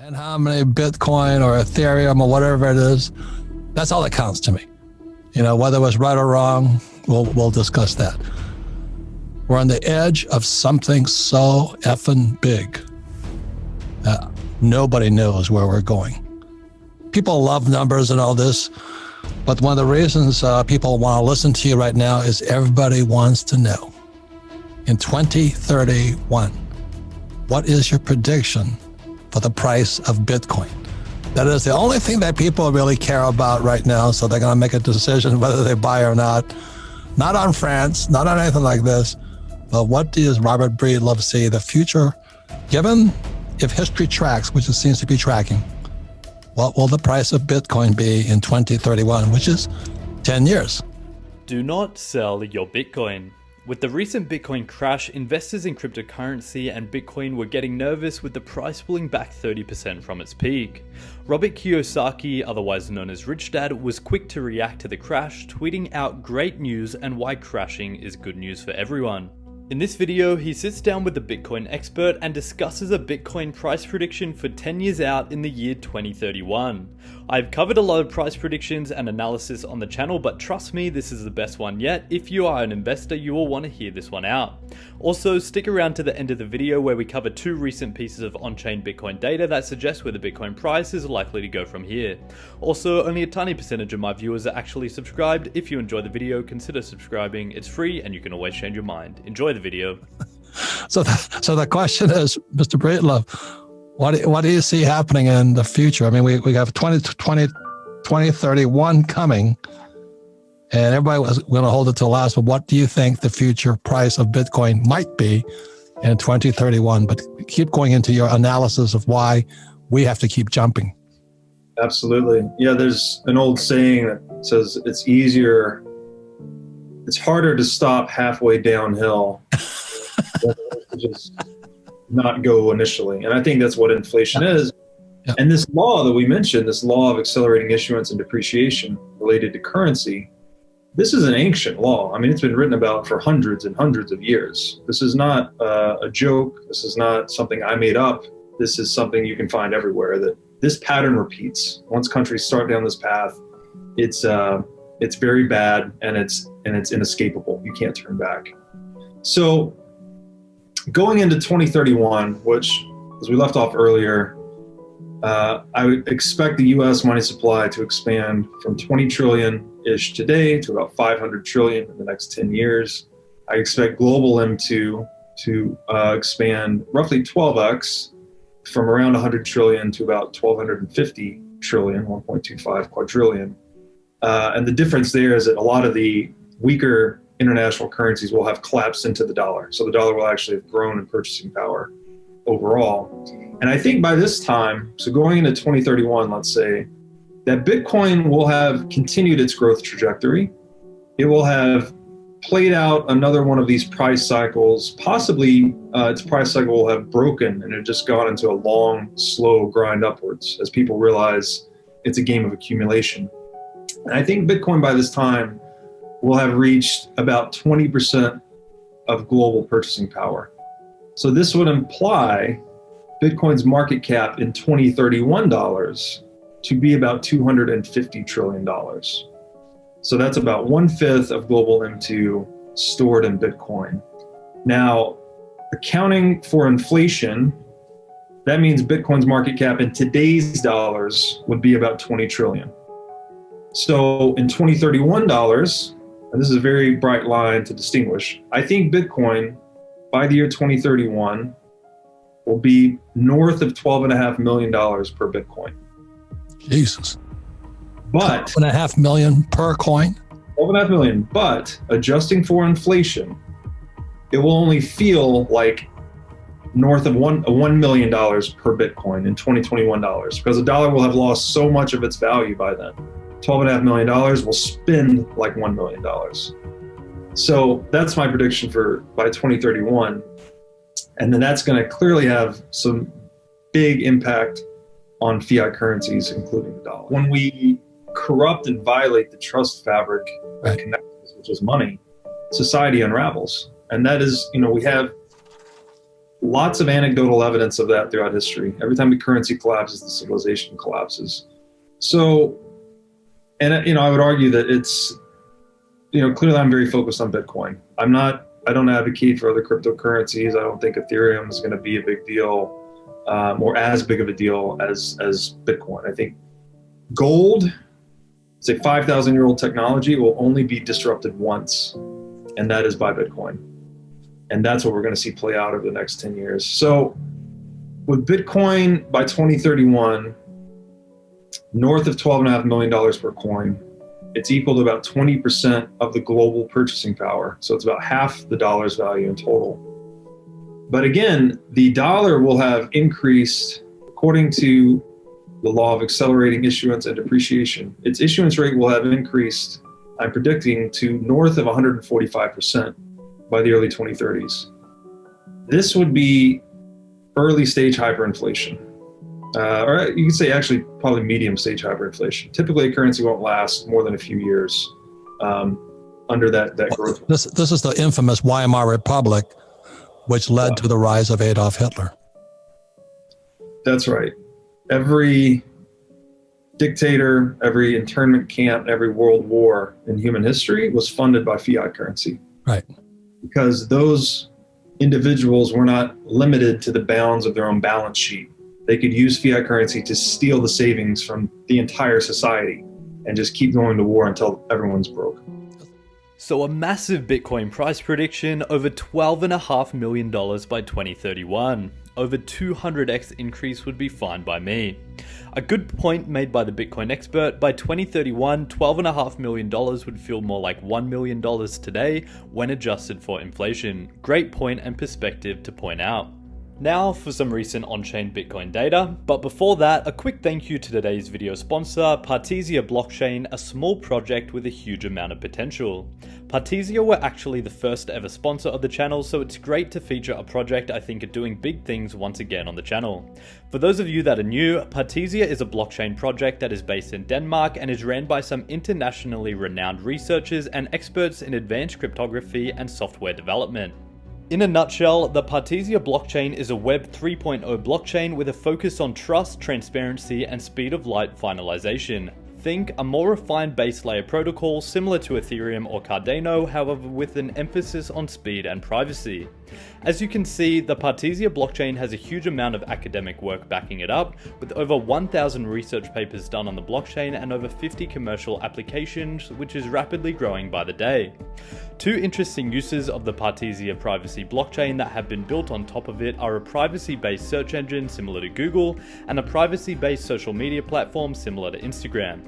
and how many Bitcoin or Ethereum or whatever it is, that's all that counts to me. You know, whether it was right or wrong, we'll discuss that. We're on the edge of something so effing big. Nobody knows where we're going. People love numbers and all this, but one of the reasons people want to listen to you right now is everybody wants to know, in 2031, what is your prediction for the price of Bitcoin? That is the only thing that people really care about right now, so they're going to make a decision whether they buy or not. Not on France, not on anything like this, but what does Robert Breedlove see the future, given if history tracks, which it seems to be tracking, what will the price of Bitcoin be in 2031, which is 10 years? Do not sell your Bitcoin. With the recent Bitcoin crash, investors in cryptocurrency and Bitcoin were getting nervous with the price pulling back 30% from its peak. Robert Kiyosaki, otherwise known as Rich Dad, was quick to react to the crash, tweeting out great news and why crashing is good news for everyone. In this video, he sits down with the Bitcoin expert and discusses a Bitcoin price prediction for 10 years out in the year 2031. I've covered a lot of price predictions and analysis on the channel, but trust me, this is the best one yet. If you are an investor, you will want to hear this one out. Also, stick around to the end of the video where we cover two recent pieces of on-chain Bitcoin data that suggest where the Bitcoin price is likely to go from here. Also, only a tiny percentage of my viewers are actually subscribed. If you enjoy the video, consider subscribing. It's free and you can always change your mind. Enjoy the video. So the question is, Mr. Breedlove, what do you see happening in the future? I mean, we have 2031 coming, and everybody was going to hold it till last, but what do you think the future price of Bitcoin might be in 2031? But keep going into your analysis of why we have to keep jumping. Absolutely. Yeah, there's an old saying that says it's harder to stop halfway downhill than to just not go initially. And I think that's what inflation is. Yeah. And this law that we mentioned, this law of accelerating issuance and depreciation related to currency, this is an ancient law. I mean, it's been written about for hundreds and hundreds of years. This is not a joke. This is not something I made up. This is something you can find everywhere, that this pattern repeats. Once countries start down this path, it's very bad, and it's inescapable. You can't turn back. So going into 2031, which, as we left off earlier, I would expect the U.S. money supply to expand from 20 trillion-ish today to about 500 trillion in the next 10 years. I expect global M2 to expand roughly 12x, from around 100 trillion to about 1,250 trillion, 1.25 quadrillion. And the difference there is that a lot of the weaker international currencies will have collapsed into the dollar. So the dollar will actually have grown in purchasing power overall. And I think by this time, so going into 2031, let's say, that Bitcoin will have continued its growth trajectory. It will have played out another one of these price cycles. Possibly its price cycle will have broken and it just gone into a long, slow grind upwards as people realize it's a game of accumulation. And I think Bitcoin by this time will have reached about 20% of global purchasing power. So this would imply Bitcoin's market cap in 2031 dollars to be about $250 trillion. So that's about 1/5 of global M2 stored in Bitcoin. Now, accounting for inflation, that means Bitcoin's market cap in today's dollars would be about 20 trillion. So in 2031 dollars, and this is a very bright line to distinguish, I think Bitcoin by the year 2031 will be north of $12.5 million per Bitcoin. Jesus. But $12.5 million per coin? $12.5 million, but adjusting for inflation, it will only feel like north of $1 million per Bitcoin in 2021 dollars, because the dollar will have lost so much of its value by then. $12.5 million will spend like $1 million. So that's my prediction for by 2031. And then that's going to clearly have some big impact on fiat currencies, including the dollar. When we corrupt and violate the trust fabric that connects us, which is money, society unravels. And that is, we have lots of anecdotal evidence of that throughout history. Every time the currency collapses, the civilization collapses. So, and I would argue that it's, clearly I'm very focused on Bitcoin. I don't advocate for other cryptocurrencies. I don't think Ethereum is going to be a big deal, or as big of a deal as Bitcoin. I think gold, say 5,000-year-old technology, will only be disrupted once, and that is by Bitcoin. And that's what we're going to see play out over the next 10 years. So with Bitcoin by 2031, north of $12.5 million per coin, it's equal to about 20% of the global purchasing power. So it's about half the dollar's value in total. But again, the dollar will have increased according to the law of accelerating issuance and depreciation. Its issuance rate will have increased, I'm predicting, to north of 145% by the early 2030s. This would be early stage hyperinflation. Or you could say actually probably medium stage hyperinflation. Typically a currency won't last more than a few years under that growth. This is the infamous Weimar Republic, which led to the rise of Adolf Hitler. That's right. Every dictator, every internment camp, every world war in human history was funded by fiat currency. Right. Because those individuals were not limited to the bounds of their own balance sheet. They could use fiat currency to steal the savings from the entire society and just keep going to war until everyone's broke. So a massive Bitcoin price prediction, over $12.5 million by 2031. Over 200x increase would be fine by me. A good point made by the Bitcoin expert, by 2031, $12.5 million would feel more like $1 million today when adjusted for inflation. Great point and perspective to point out. Now for some recent on-chain Bitcoin data, but before that, a quick thank you to today's video sponsor, Partisia Blockchain, a small project with a huge amount of potential. Partisia were actually the first ever sponsor of the channel, so it's great to feature a project I think are doing big things once again on the channel. For those of you that are new, Partisia is a blockchain project that is based in Denmark and is ran by some internationally renowned researchers and experts in advanced cryptography and software development. In a nutshell, the Partisia blockchain is a Web 3.0 blockchain with a focus on trust, transparency, and speed of light finalization. Think a more refined base layer protocol similar to Ethereum or Cardano, however with an emphasis on speed and privacy. As you can see, the Partisia blockchain has a huge amount of academic work backing it up, with over 1,000 research papers done on the blockchain and over 50 commercial applications, which is rapidly growing by the day. Two interesting uses of the Partisia privacy blockchain that have been built on top of it are a privacy-based search engine similar to Google and a privacy-based social media platform similar to Instagram.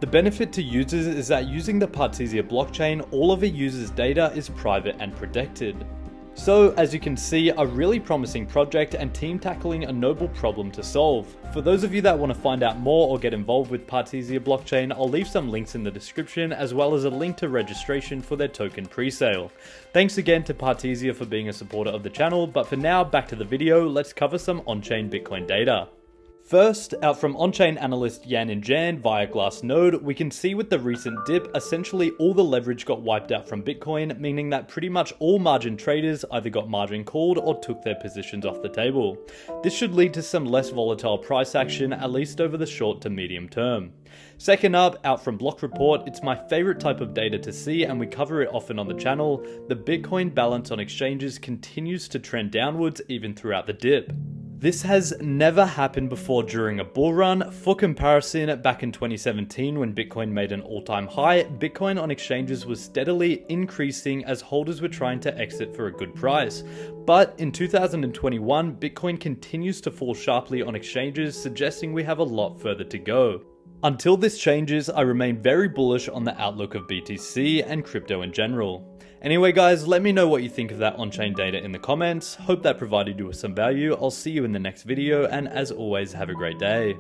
The benefit to users is that using the Partisia blockchain, all of a user's data is private and protected. So, as you can see, a really promising project and team tackling a noble problem to solve. For those of you that want to find out more or get involved with Partisia blockchain, I'll leave some links in the description as well as a link to registration for their token pre-sale. Thanks again to Partisia for being a supporter of the channel, but for now, back to the video, let's cover some on-chain Bitcoin data. First, out from on-chain analyst Yan and Jan via Glassnode, we can see with the recent dip, essentially all the leverage got wiped out from Bitcoin, meaning that pretty much all margin traders either got margin called or took their positions off the table. This should lead to some less volatile price action, at least over the short to medium term. Second up, out from Block Report, it's my favorite type of data to see and we cover it often on the channel. The Bitcoin balance on exchanges continues to trend downwards even throughout the dip. This has never happened before during a bull run. For comparison, back in 2017 when Bitcoin made an all-time high, Bitcoin on exchanges was steadily increasing as holders were trying to exit for a good price. But in 2021, Bitcoin continues to fall sharply on exchanges, suggesting we have a lot further to go. Until this changes, I remain very bullish on the outlook of BTC and crypto in general. Anyway guys, let me know what you think of that on-chain data in the comments. Hope that provided you with some value. I'll see you in the next video, and as always, have a great day.